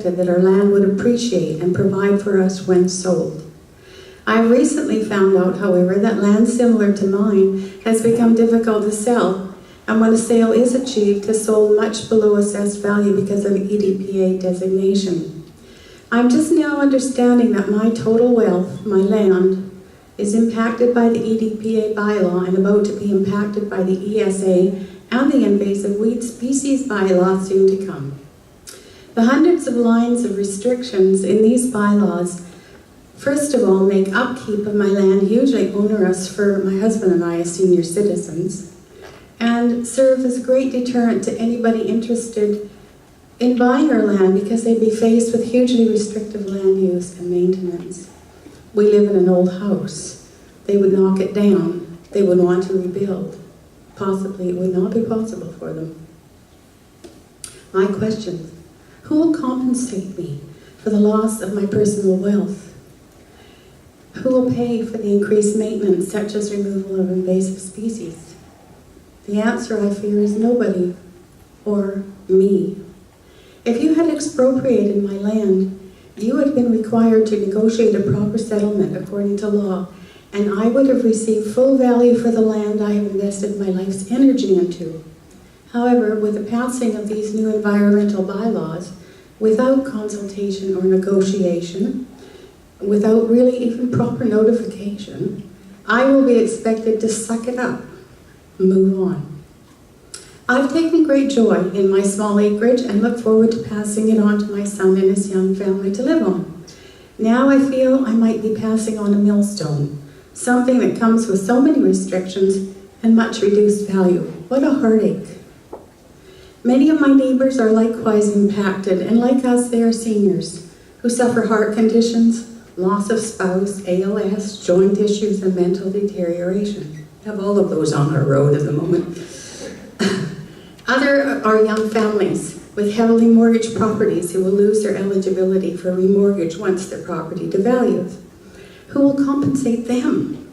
that our land would appreciate and provide for us when sold. I recently found out, however, that land similar to mine has become difficult to sell, and when a sale is achieved, is sold much below assessed value because of EDPA designation. I'm just now understanding that my total wealth, my land, is impacted by the EDPA bylaw and about to be impacted by the ESA and the invasive weed species bylaw soon to come. The hundreds of lines of restrictions in these bylaws, first of all, make upkeep of my land hugely onerous for my husband and I as senior citizens, and serve as a great deterrent to anybody interested in buying our land because they'd be faced with hugely restrictive land use and maintenance. We live in an old house. They would knock it down. They would want to rebuild. Possibly it would not be possible for them. My question, who will compensate me for the loss of my personal wealth? Who will pay for the increased maintenance, such as removal of invasive species? The answer, I fear, is nobody, or me. If you had expropriated my land, you would have been required to negotiate a proper settlement according to law, and I would have received full value for the land I have invested my life's energy into. However, with the passing of these new environmental bylaws, without consultation or negotiation, without really even proper notification, I will be expected to suck it up, move on. I've taken great joy in my small acreage and look forward to passing it on to my son and his young family to live on. Now I feel I might be passing on a millstone, something that comes with so many restrictions and much reduced value. What a heartache. Many of my neighbors are likewise impacted, and like us, they are seniors who suffer heart conditions, loss of spouse, ALS, joint issues, and mental deterioration. We have all of those on our road at the moment. Other are young families with heavily mortgaged properties who will lose their eligibility for remortgage once their property devalues. Who will compensate them?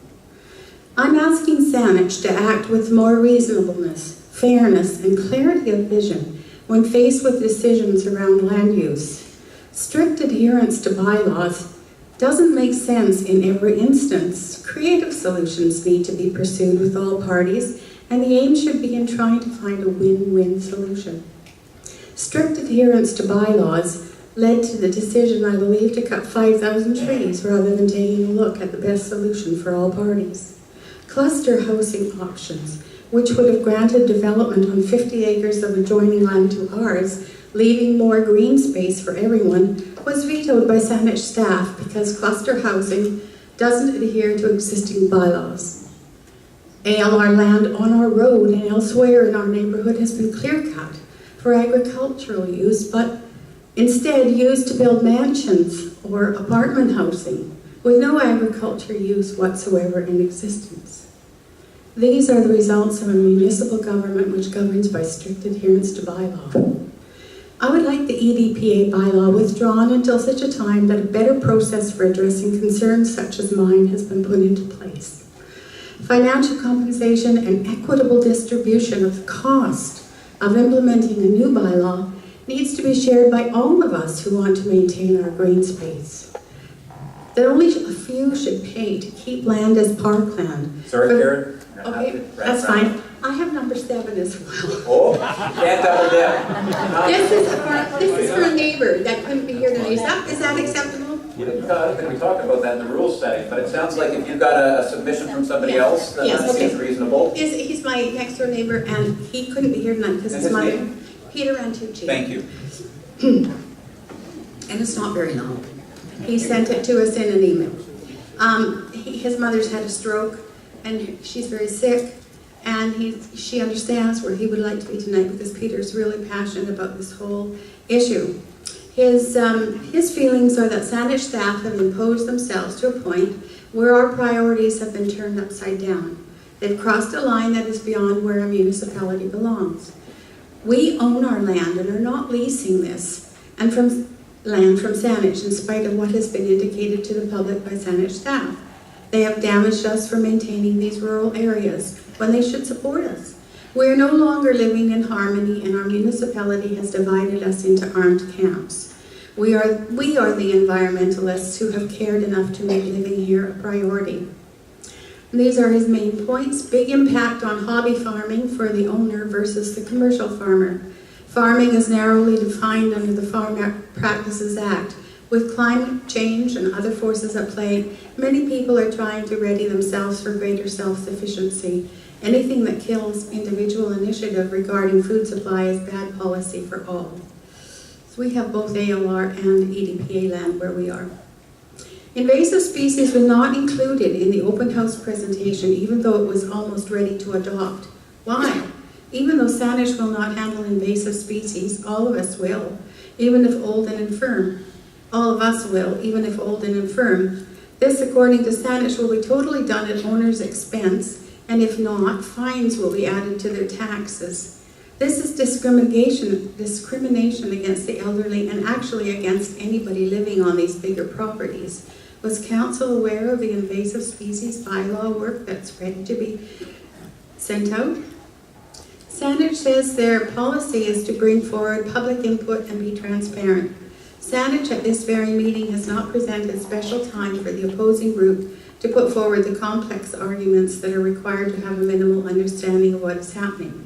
I'm asking Saanich to act with more reasonableness, fairness, and clarity of vision when faced with decisions around land use. Strict adherence to bylaws doesn't make sense in every instance. Creative solutions need to be pursued with all parties, and the aim should be in trying to find a win-win solution. Strict adherence to bylaws led to the decision, I believe, to cut 5,000 trees rather than taking a look at the best solution for all parties. Cluster housing options, which would have granted development on 50 acres of adjoining land to ours, leaving more green space for everyone, was vetoed by Saanich staff because cluster housing doesn't adhere to existing bylaws. ALR land on our road and elsewhere in our neighborhood has been clear-cut for agricultural use, but instead used to build mansions or apartment housing with no agriculture use whatsoever in existence. These are the results of a municipal government which governs by strict adherence to bylaw. I would like the EDPA bylaw withdrawn until such a time that a better process for addressing concerns such as mine has been put into place. Financial compensation and equitable distribution of the cost of implementing a new bylaw needs to be shared by all of us who want to maintain our green space. That only a few should pay to keep land as parkland. Sorry, Karen. Okay, that's fine. I have number 7 as well. Oh, can't double dip. This is for a neighbor that couldn't be here tonight. Is that acceptable? I don't think we talked about that in the rules setting, but it sounds like if you've got a submission from somebody else, then that seems reasonable. He's my next door neighbor, and he couldn't be here tonight because it's my name? Peter Antucci. Thank you. And it's not very long. He sent it to us in an email. His mother's had a stroke, and she's very sick, and she understands where he would like to be tonight because Peter's really passionate about this whole issue. His feelings are that Saanich staff have imposed themselves to a point where our priorities have been turned upside down. They've crossed a line that is beyond where a municipality belongs. We own our land and are not leasing this and land from Saanich in spite of what has been indicated to the public by Saanich staff. They have damaged us for maintaining these rural areas when they should support us. We are no longer living in harmony, and our municipality has divided us into armed camps. We are the environmentalists who have cared enough to make living here a priority. And these are his main points. Big impact on hobby farming for the owner versus the commercial farmer. Farming is narrowly defined under the Farm Practices Act. With climate change and other forces at play, many people are trying to ready themselves for greater self-sufficiency. Anything that kills individual initiative regarding food supply is bad policy for all. So we have both AOR and EDPA land where we are. Invasive species were not included in the open house presentation, even though it was almost ready to adopt. Why? Even though Saanich will not handle invasive species, all of us will, even if old and infirm. All of us will, even if old and infirm. This, according to Saanich, will be totally done at owner's expense, and if not, fines will be added to their taxes. This is discrimination against the elderly and actually against anybody living on these bigger properties. Was council aware of the invasive species bylaw work that's ready to be sent out? Saanich says their policy is to bring forward public input and be transparent. Saanich at this very meeting has not presented special time for the opposing group to put forward the complex arguments that are required to have a minimal understanding of what is happening.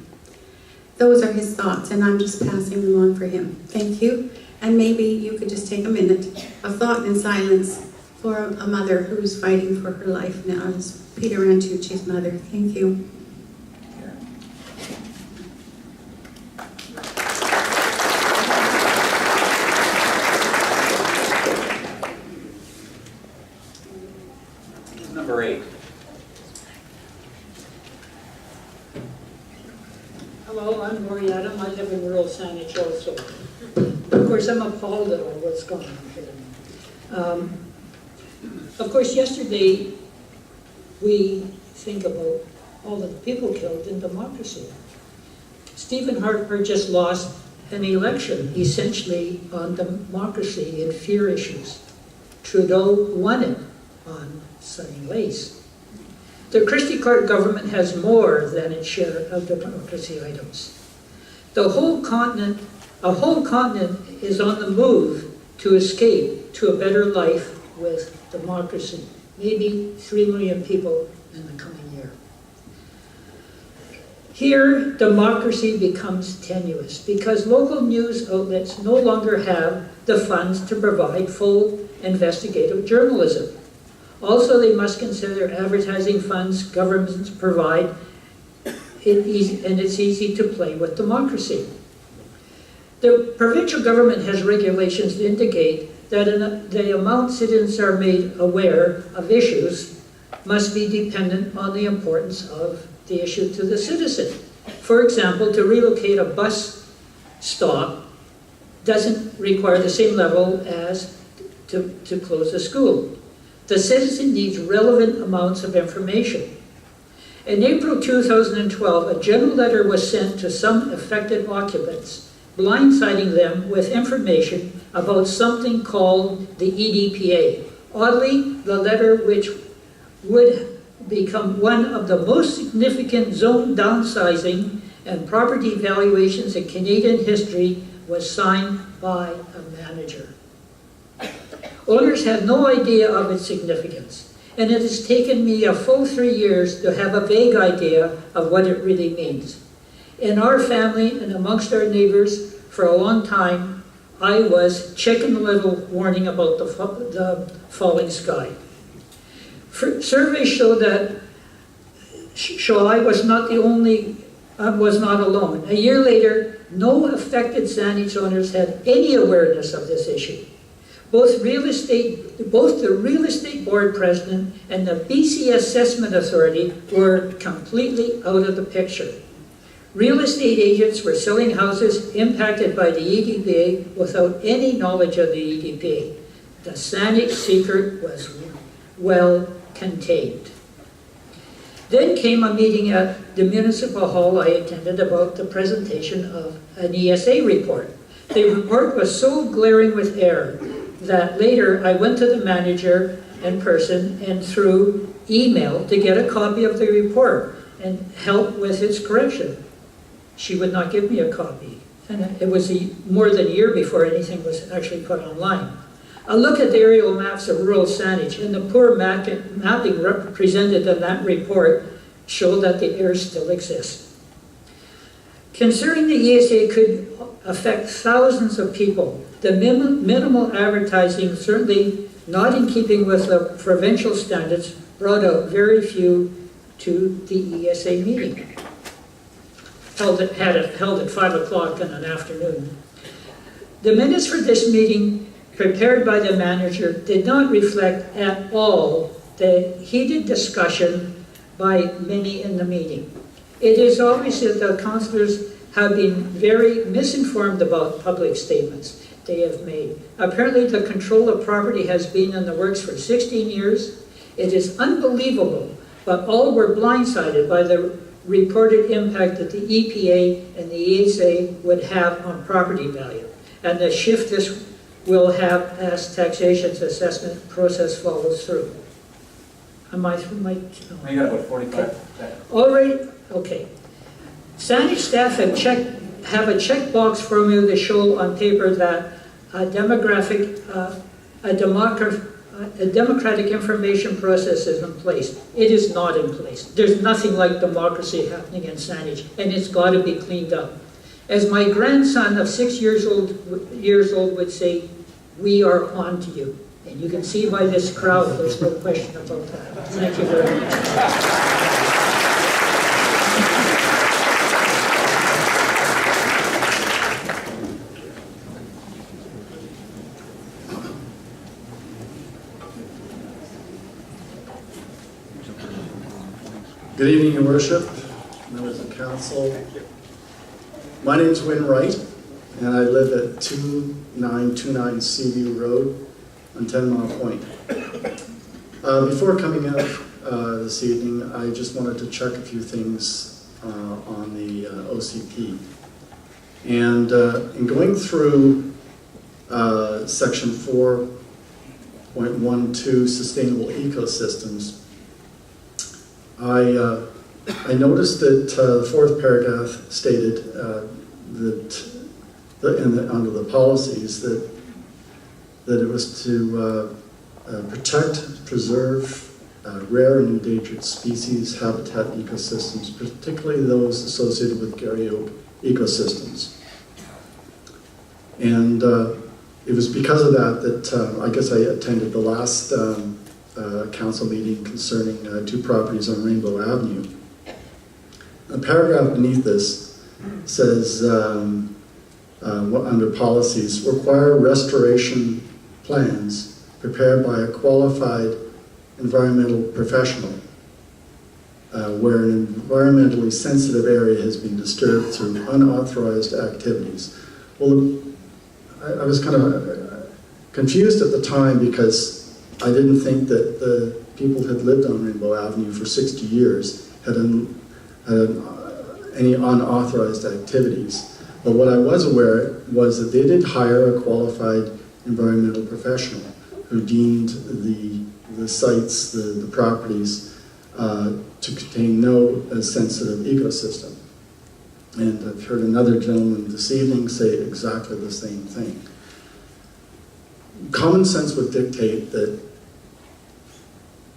Those are his thoughts, and I'm just passing them on for him. Thank you, and maybe you could just take a minute of thought and silence for a mother who's fighting for her life now. It's Peter Rantucci's mother. Thank you. Number 8. Hello, I'm Lori Adam. I live in rural Saanich also. Of course, I'm appalled at all what's going on here. Of course, yesterday we think about all of the people killed in democracy. Stephen Harper just lost an election, essentially on democracy and fear issues. Trudeau won it on Sunny Lace. The Christy Clark government has more than its share of democracy items. A whole continent is on the move to escape to a better life with democracy. Maybe 3 million people in the coming year. Here, democracy becomes tenuous because local news outlets no longer have the funds to provide full investigative journalism. Also, they must consider advertising funds governments provide, and it's easy to play with democracy. The provincial government has regulations that indicate that the amount citizens are made aware of issues must be dependent on the importance of the issue to the citizen. For example, to relocate a bus stop doesn't require the same level as to close a school. The citizen needs relevant amounts of information. In April 2012, a general letter was sent to some affected occupants, blindsiding them with information about something called the EDPA. Oddly, the letter, which would become one of the most significant zone downsizing and property valuations in Canadian history, was signed by a manager. Owners had no idea of its significance, and it has taken me a full 3 years to have a vague idea of what it really means. In our family and amongst our neighbors, for a long time, I was chicken little warning about the falling sky. Surveys show I was not alone. A year later, no affected Saanich owners had any awareness of this issue. Both the real estate board president and the BC Assessment Authority were completely out of the picture. Real estate agents were selling houses impacted by the EDPA without any knowledge of the EDPA. The Saanich secret was well contained. Then came a meeting at the municipal hall I attended about the presentation of an ESA report. The report was so glaring with error that later I went to the manager in person and through email to get a copy of the report and help with its correction. She would not give me a copy. And it was more than a year before anything was actually put online. A look at the aerial maps of rural Saanich and the poor mapping presented in that report show that the errors still exist. Considering the ESA could affect thousands of people, the minimal advertising, certainly not in keeping with the provincial standards, brought out very few to the ESA meeting. Held at 5 o'clock in an afternoon. The minutes for this meeting prepared by the manager did not reflect at all the heated discussion by many in the meeting. It is obvious that the councillors have been very misinformed about public statements they have made. Apparently the control of property has been in the works for 16 years. It is unbelievable, but all were blindsided by the reported impact that the EPA and the ESA would have on property value, and the shift this will have as taxation's assessment process follows through. Am I through my... No. You got about 45 seconds. Already, okay. Saanich staff have a checkbox formula to show on paper that a democratic information process is in place. It is not in place. There's nothing like democracy happening in Saanich, and it's got to be cleaned up. As my grandson of 6 years old would say, we are on to you. And you can see by this crowd, there's no question about that. Thank you very much. Good evening, Your Worship, members of council. My name is Win Wright, and I live at 2929 Seaview Road on 10 Mile Point. Before coming out this evening, I just wanted to check a few things on the OCP. And in going through section 4.12, Sustainable Ecosystems, I noticed that the fourth paragraph stated under the policies that it was to protect, preserve rare and endangered species, habitat, ecosystems, particularly those associated with Garry Oak ecosystems. And it was because of that that I guess I attended the last council meeting concerning two properties on Rainbow Avenue. A paragraph beneath this says, under policies, require restoration plans prepared by a qualified environmental professional where an environmentally sensitive area has been disturbed through unauthorized activities. Well, I was kind of confused at the time because I didn't think that the people who had lived on Rainbow Avenue for 60 years had any unauthorized activities. But what I was aware was that they did hire a qualified environmental professional who deemed the sites, the properties, to contain no sensitive ecosystem. And I've heard another gentleman this evening say exactly the same thing. Common sense would dictate that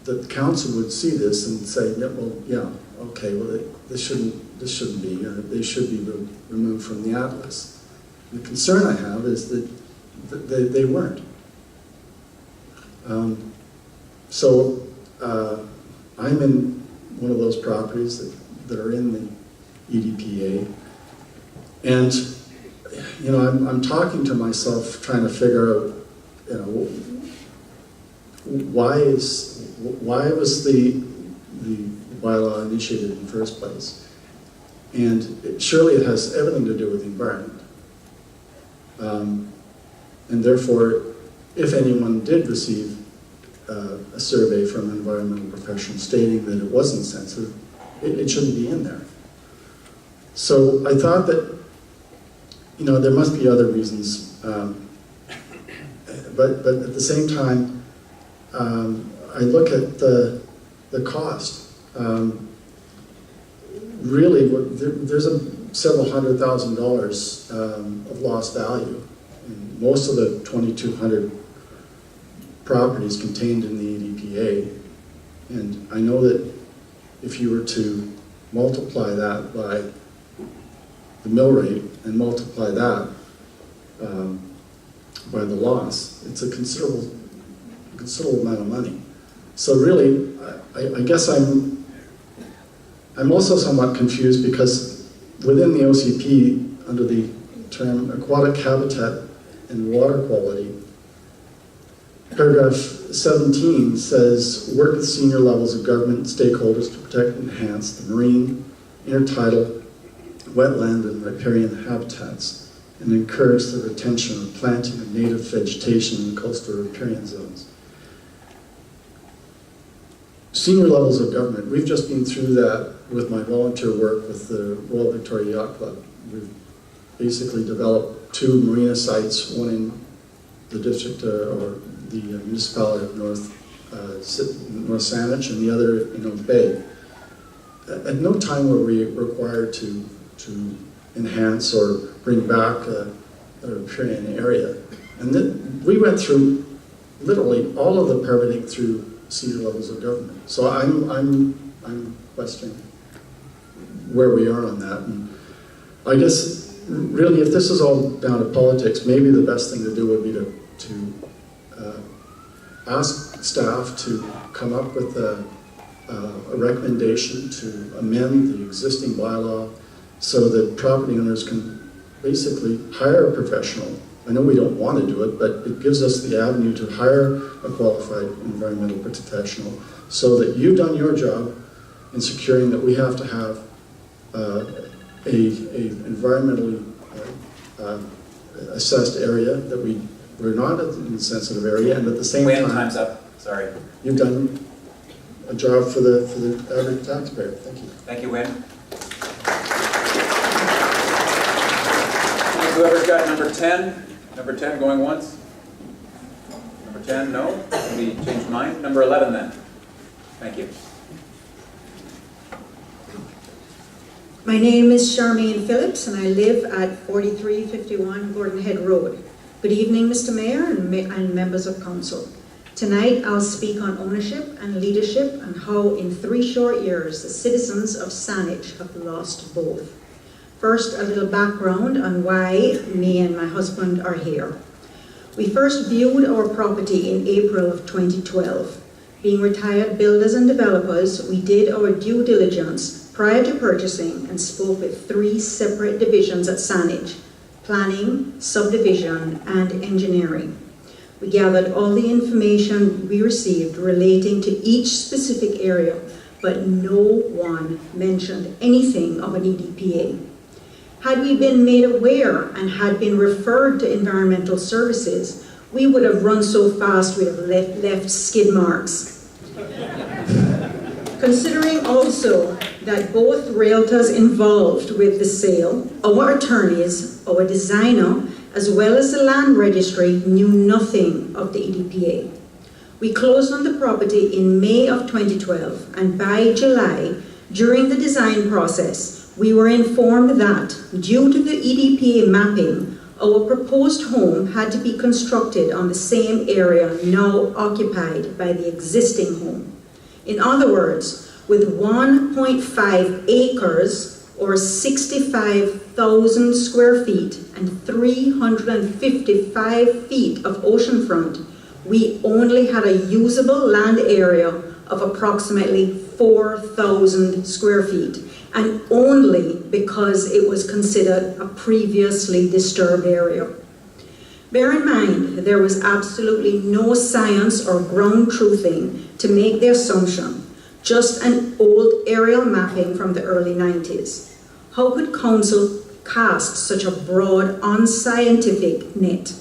the council would see this and say, yeah, well, yeah, okay, well, this shouldn't be. They should be removed from the atlas. The concern I have is that they weren't. So I'm in one of those properties that are in the EDPA, and you know, I'm talking to myself, trying to figure out, you know, why was the bylaw initiated in the first place? And surely it has everything to do with the environment. And therefore, if anyone did receive a survey from an environmental professional stating that it wasn't sensitive, it shouldn't be in there. So I thought that, you know, there must be other reasons. But at the same time, I look at the cost. Really, there's a several $100,000 of lost value. And most of the 2,200 properties contained in the EDPA. And I know that if you were to multiply that by the mill rate and multiply that by the loss, it's a considerable amount of money. So really, I guess I'm also somewhat confused because within the OCP, under the term aquatic habitat and water quality, paragraph 17 says, work with senior levels of government stakeholders to protect and enhance the marine, intertidal, wetland, and riparian habitats, and encourage the retention of planting of native vegetation in coastal riparian zones. Senior levels of government, we've just been through that with my volunteer work with the Royal Victoria Yacht Club. We've basically developed 2 marina sites, one in the district or the municipality of North Saanich and the other in Oak Bay. At no time were we required to enhance or bring back a riparian area. And then we went through literally all of the permitting through senior levels of government. So I'm questioning where we are on that. And I guess really, if this is all down to politics, maybe the best thing to do would be to ask staff to come up with a recommendation to amend the existing bylaw so that property owners can basically hire a professional. I know we don't want to do it, but it gives us the avenue to hire a qualified environmental professional so that you've done your job in securing that we have to have a environmentally assessed area, that we're not in a sensitive area, and at the same time, time's up. Sorry. You've done a job for the average taxpayer. Thank you. Thank you, Wynn. Whoever's got number 10? Number 10 going once? Number 10, no? Maybe change mine? Number 11 then. Thank you. My name is Charmaine Phillips and I live at 4351 Gordon Head Road. Good evening, Mr. Mayor and members of council. Tonight I'll speak on ownership and leadership and how in 3 short years the citizens of Saanich have lost both. First, a little background on why me and my husband are here. We first viewed our property in April of 2012. Being retired builders and developers, we did our due diligence prior to purchasing and spoke with 3 separate divisions at Saanich: planning, subdivision, and engineering. We gathered all the information we received relating to each specific area, but no one mentioned anything of an EDPA. Had we been made aware and had been referred to environmental services, we would have run so fast we would have left skid marks. Considering also that both realtors involved with the sale, our attorneys, our designer, as well as the land registry knew nothing of the EDPA. We closed on the property in May of 2012, and by July, during the design process, we were informed that, due to the EDPA mapping, our proposed home had to be constructed on the same area now occupied by the existing home. In other words, with 1.5 acres or 65,000 square feet and 355 feet of oceanfront, we only had a usable land area of approximately 4,000 square feet, and only because it was considered a previously disturbed area. Bear in mind, there was absolutely no science or ground truthing to make the assumption, just an old aerial mapping from the early 90s. How could council cast such a broad, unscientific net?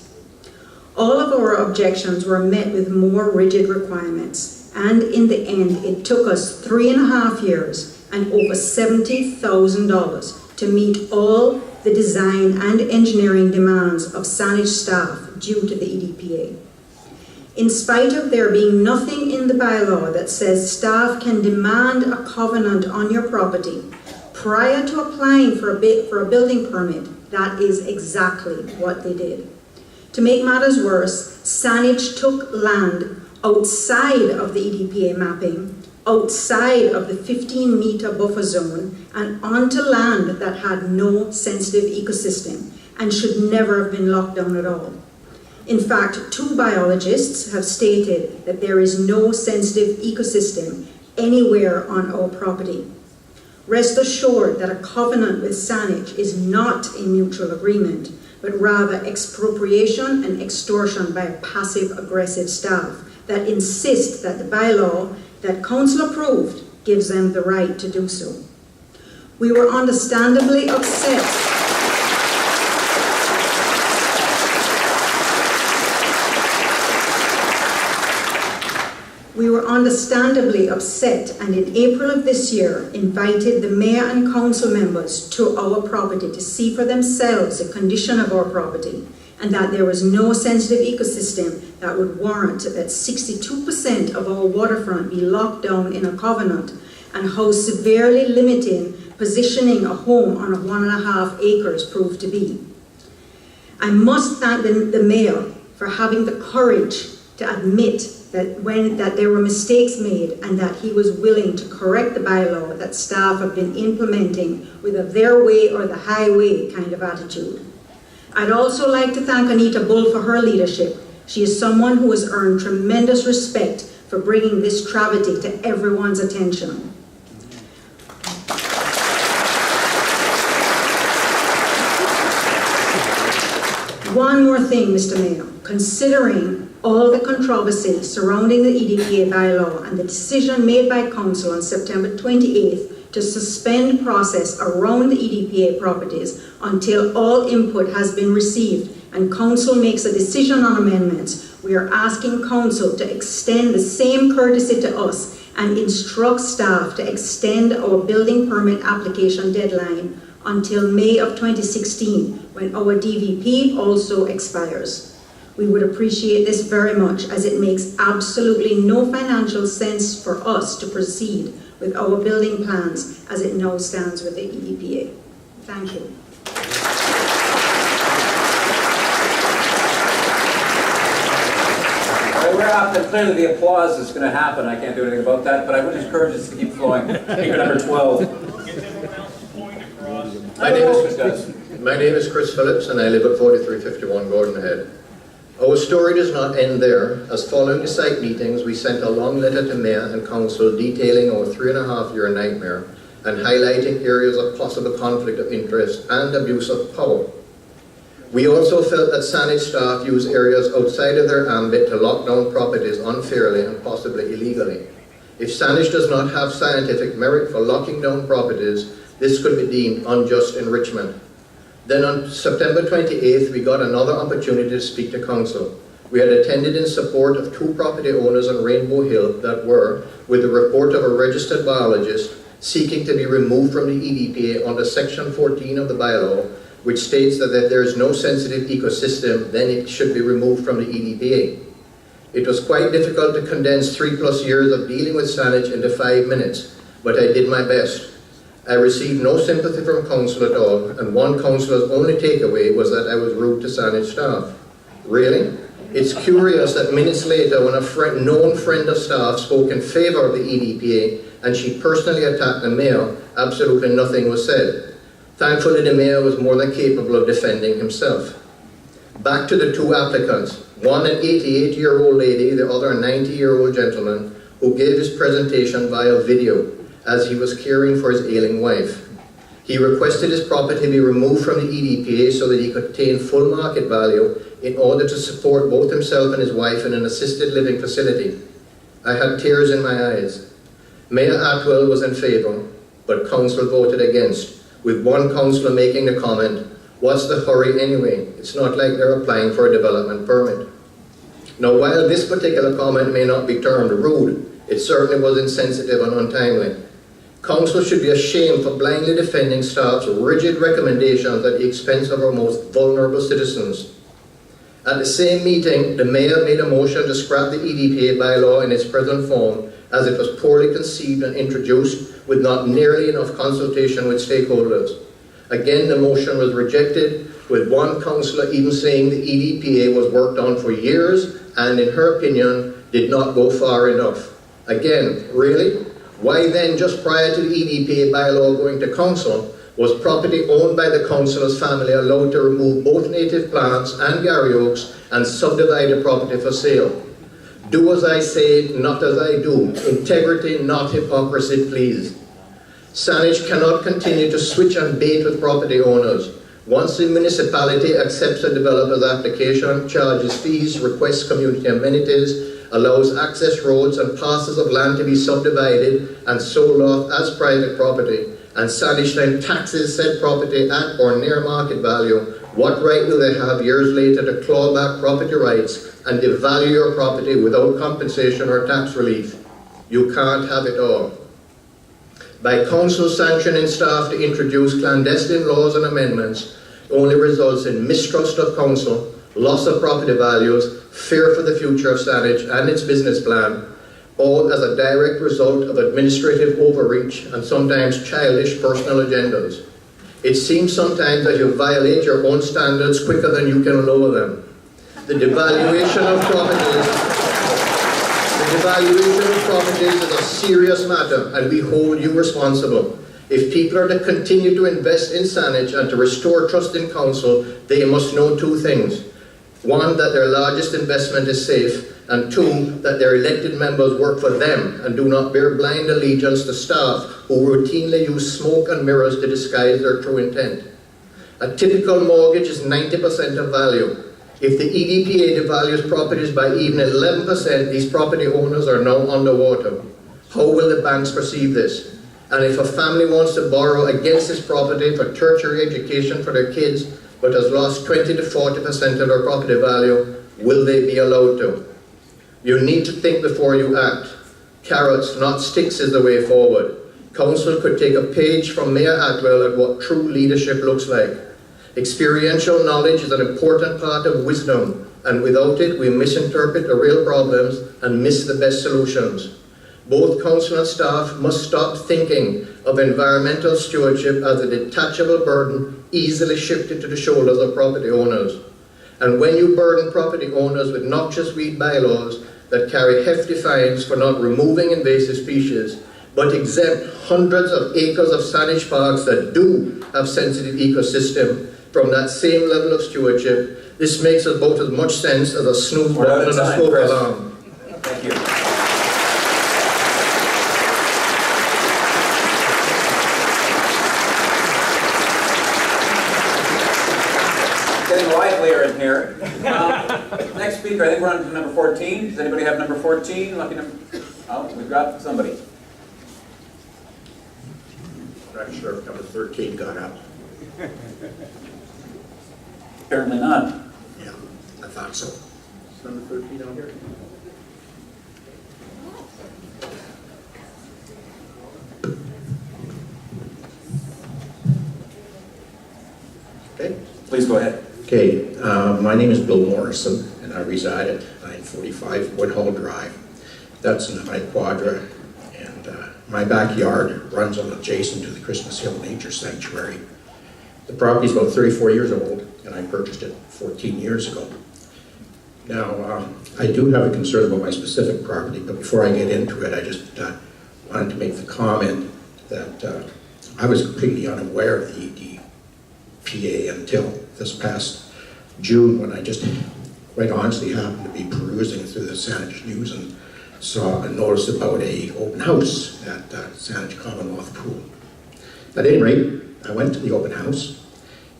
All of our objections were met with more rigid requirements, and in the end, it took us 3.5 years and over $70,000 to meet all the design and engineering demands of Saanich staff due to the EDPA. In spite of there being nothing in the bylaw that says staff can demand a covenant on your property, prior to applying for a building permit, that is exactly what they did. To make matters worse, Saanich took land outside of the EDPA mapping, outside of the 15-meter buffer zone, and onto land that had no sensitive ecosystem and should never have been locked down at all. In fact, 2 biologists have stated that there is no sensitive ecosystem anywhere on our property. Rest assured that a covenant with Saanich is not a mutual agreement, but rather expropriation and extortion by a passive-aggressive staff that insist that the bylaw that council approved gives them the right to do so. We were understandably upset. We were understandably upset, and in April of this year invited the mayor and council members to our property to see for themselves the condition of our property and that there was no sensitive ecosystem that would warrant that 62% of our waterfront be locked down in a covenant, and how severely limiting positioning a home on 1.5 acres proved to be. I must thank the mayor for having the courage to admit that there were mistakes made and that he was willing to correct the bylaw that staff have been implementing with a their way or the highway kind of attitude. I'd also like to thank Anita Bull for her leadership. She is someone who has earned tremendous respect for bringing this travesty to everyone's attention. One more thing, Mr. Mayor. Considering all the controversy surrounding the EDPA bylaw and the decision made by Council on September 28th to suspend process around the EDPA properties until all input has been received and Council makes a decision on amendments, we are asking Council to extend the same courtesy to us and instruct staff to extend our building permit application deadline until May of 2016, when our DVP also expires. We would appreciate this very much, as it makes absolutely no financial sense for us to proceed with our building plans as it now stands with the EDPA. Thank you. Well, we're up, and clearly the applause is going to happen. I can't do anything about that, but I would encourage us to keep flowing. Speaker number 12. My name is Chris Phillips, and I live at 4351 Gordon Head. Our story does not end there, as following the site meetings, we sent a long letter to Mayor and Council detailing our 3.5-year nightmare and highlighting areas of possible conflict of interest and abuse of power. We also felt that Saanich staff use areas outside of their ambit to lock down properties unfairly and possibly illegally. If Saanich does not have scientific merit for locking down properties, this could be deemed unjust enrichment. Then on September 28th, we got another opportunity to speak to Council. We had attended in support of 2 property owners on Rainbow Hill that were, with the report of a registered biologist, seeking to be removed from the EDPA under Section 14 of the bylaw, which states that if there is no sensitive ecosystem, then it should be removed from the EDPA. It was quite difficult to condense 3+ years of dealing with Saanich into 5 minutes, but I did my best. I received no sympathy from Council at all, and one councillor's only takeaway was that I was rude to Saanich staff. Really? It's curious that minutes later, when a known friend of staff spoke in favour of the EDPA and she personally attacked the mayor, absolutely nothing was said. Thankfully, the mayor was more than capable of defending himself. Back to the 2 applicants, one an 88-year-old lady, the other a 90-year-old gentleman, who gave his presentation via video as he was caring for his ailing wife. He requested his property be removed from the EDPA so that he could attain full market value in order to support both himself and his wife in an assisted living facility. I had tears in my eyes. Mayor Atwell was in favour, but Council voted against, with one councillor making the comment, "What's the hurry anyway? It's not like they're applying for a development permit." Now, while this particular comment may not be termed rude, it certainly was insensitive and untimely. Council should be ashamed for blindly defending staff's rigid recommendations at the expense of our most vulnerable citizens. At the same meeting, the mayor made a motion to scrap the EDPA bylaw in its present form, as it was poorly conceived and introduced with not nearly enough consultation with stakeholders. Again, the motion was rejected, with one councillor even saying the EDPA was worked on for years and, in her opinion, did not go far enough. Again, really? Why then, just prior to the EDPA bylaw going to council, was property owned by the councillor's family allowed to remove both native plants and Gary Oaks and subdivide the property for sale? Do as I say, not as I do. Integrity, not hypocrisy, please. Saanich cannot continue to switch and bait with property owners. Once the municipality accepts a developer's application, charges fees, requests community amenities, allows access roads and parcels of land to be subdivided and sold off as private property, and Saanich then taxes said property at or near market value, what right do they have years later to claw back property rights and devalue your property without compensation or tax relief? You can't have it all. By council sanctioning staff to introduce clandestine laws and amendments only results in mistrust of council, loss of property values, fear for the future of Saanich and its business plan, all as a direct result of administrative overreach and sometimes childish personal agendas. It seems sometimes that you violate your own standards quicker than you can lower them. The devaluation of properties is a serious matter, and we hold you responsible. If people are to continue to invest in Saanich and to restore trust in council, they must know two things. One, that their largest investment is safe, and two, that their elected members work for them and do not bear blind allegiance to staff who routinely use smoke and mirrors to disguise their true intent. A typical mortgage is 90% of value. If the EDPA devalues properties by even 11%, these property owners are now underwater. How will the banks perceive this? And if a family wants to borrow against this property for tertiary education for their kids, but has lost 20 to 40% of their property value, will they be allowed to? You need to think before you act. Carrots, not sticks, is the way forward. Council could take a page from Mayor Atwell at what true leadership looks like. Experiential knowledge is an important part of wisdom, and without it, we misinterpret the real problems and miss the best solutions. Both council and staff must stop thinking of environmental stewardship as a detachable burden easily shifted to the shoulders of property owners. And when you burden property owners with noxious weed bylaws that carry hefty fines for not removing invasive species, but exempt hundreds of acres of Saanich parks that do have sensitive ecosystem from that same level of stewardship, this makes about as much sense as a snooze button and a smoke alarm. Thank you. Getting livelier in here. Next speaker, I think we're on to number 14. Does anybody have number 14? Lucky number. Oh, we've got somebody. I'm not sure if number 13 got up. Apparently not. Yeah, I thought so. Is number 13 on here? Okay. Please go ahead. Okay, my name is Bill Morrison, and I reside at 945 Woodhull Drive. That's in the High Quadra, and my backyard runs on adjacent to the Christmas Hill Nature Sanctuary. The property is about 34 years old, and I purchased it 14 years ago. Now, I do have a concern about my specific property, but before I get into it, I just wanted to make the comment that I was completely unaware of the EDPA until this past June, when I just quite honestly happened to be perusing through the Saanich News and saw a notice about a open house at Saanich Commonwealth Pool. At any rate, I went to the open house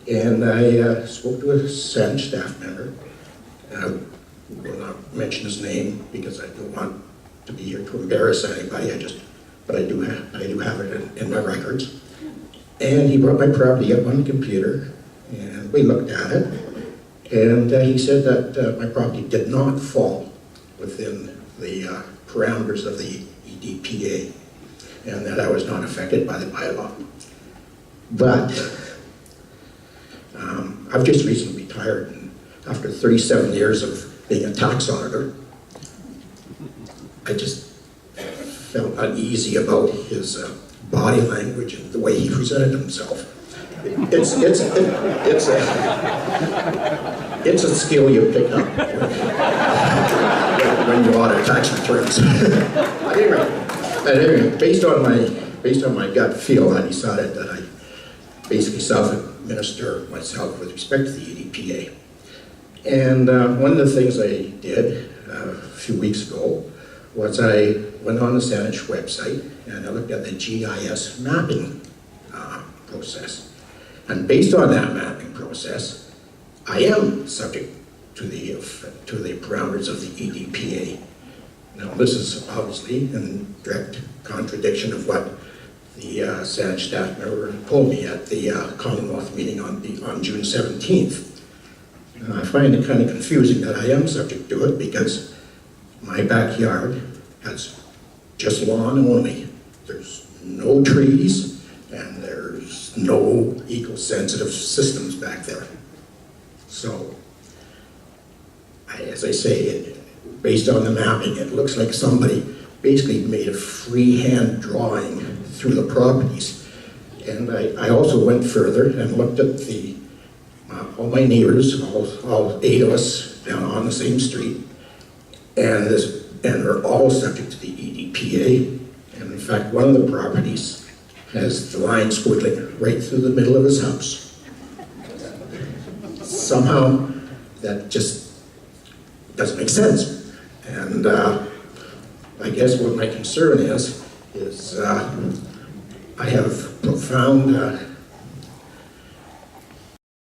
and I spoke to a Saanich staff member. And I will not mention his name because I don't want to be here to embarrass anybody. But I do have it in my records. And he brought my property up on the computer, and we looked at it. And he said that my property did not fall within the parameters of the EDPA, and that I was not affected by the bylaw. But I've just recently retired, and after 37 years of being a tax auditor, I just felt uneasy about his body language and the way he presented himself. It's a skill you pick up when you audit tax returns. Anyway, based on my gut feel, I decided that I basically self-administer myself with respect to the EDPA. And one of the things I did a few weeks ago was I went on the Saanich website and I looked at the GIS mapping process. And based on that mapping process, I am subject to the parameters of the EDPA. Now, this is obviously in direct contradiction of what the Saanich staff member told me at the Commonwealth meeting on June 17th. And I find it kind of confusing that I am subject to it because my backyard has just lawn only. There's no trees and there's no eco-sensitive systems back there. So, as I say, based on the mapping, it looks like somebody basically made a freehand drawing through the properties. And I also went further and looked at all my neighbors, all 8 of us down on the same street, and they're all subject to the EDPA. And in fact, one of the properties has the line squiggling right through the middle of his house. Somehow, that just doesn't make sense. And I guess what my concern is I have profound